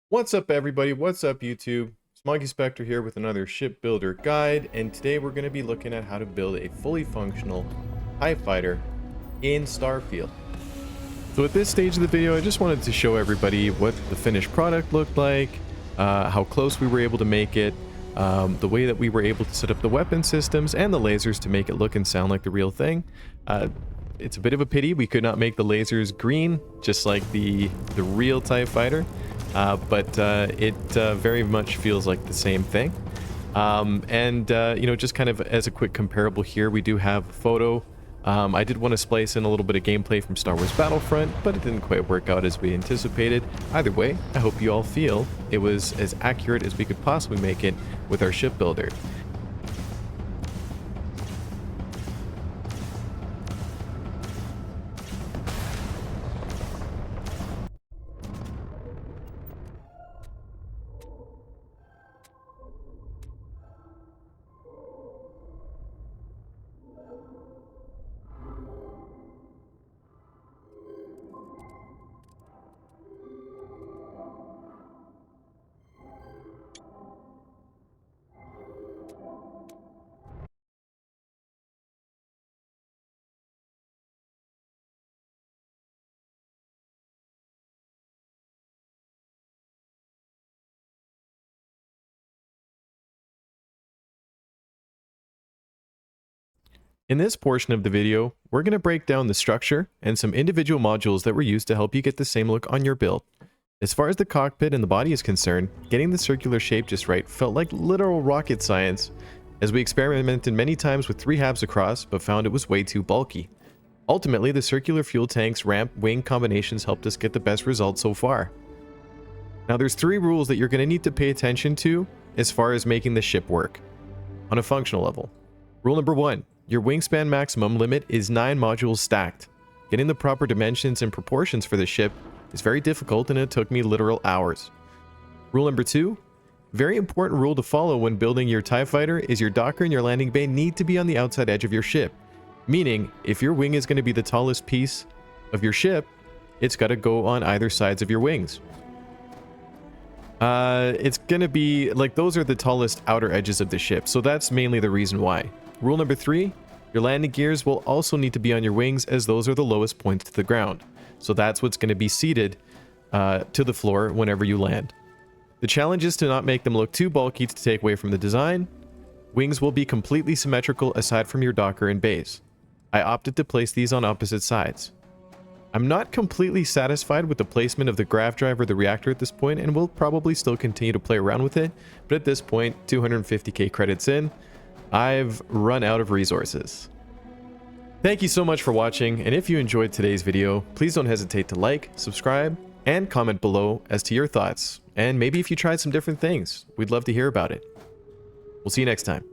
What's up, everybody? What's up, YouTube? It's Monkey Spectre here with another shipbuilder guide, and today we're going to be looking at how to build a fully functional TIE fighter in Starfield. So at this stage of the video, I just wanted to show everybody what the finished product looked like, how close we were able to make it, the way that we were able to set up the weapon systems and the lasers to make it look and sound like the real thing. It's a bit of a pity we could not make the lasers green, just like the real TIE fighter. But it very much feels like the same thing. You know, just kind of as a quick comparable here, we do have a photo. I did want to splice in a little bit of gameplay from Star Wars Battlefront, but it didn't quite work out as we anticipated. Either way, I hope you all feel it was as accurate as we could possibly make it with our shipbuilder. In this portion of the video, we're going to break down the structure and some individual modules that were used to help you get the same look on your build. As far as the cockpit and the body is concerned, getting the circular shape just right felt like literal rocket science, as we experimented many times with 3 halves across, but found it was way too bulky. Ultimately, the circular fuel tanks, ramp, wing combinations helped us get the best results so far. Now there's 3 rules that you're going to need to pay attention to as far as making the ship work on a functional level. Rule number 1. Your wingspan maximum limit is 9 modules stacked. Getting the proper dimensions and proportions for the ship is very difficult, and it took me literal hours. Rule number 2. Very important rule to follow when building your TIE fighter is your docker and your landing bay need to be on the outside edge of your ship. Meaning, if your wing is going to be the tallest piece of your ship, it's got to go on either sides of your wings. It's going to be like those are the tallest outer edges of the ship, so that's mainly the reason why. Rule number 3, your landing gears will also need to be on your wings, as those are the lowest points to the ground. So that's what's going to be seated to the floor whenever you land. The challenge is to not make them look too bulky to take away from the design. Wings will be completely symmetrical aside from your docker and base. I opted to place these on opposite sides. I'm not completely satisfied with the placement of the grav drive or the reactor at this point, and will probably still continue to play around with it, but at this point, 250k credits in, I've run out of resources. Thank you so much for watching, and if you enjoyed today's video, please don't hesitate to like, subscribe, and comment below as to your thoughts, and maybe if you tried some different things. We'd love to hear about it. We'll see you next time.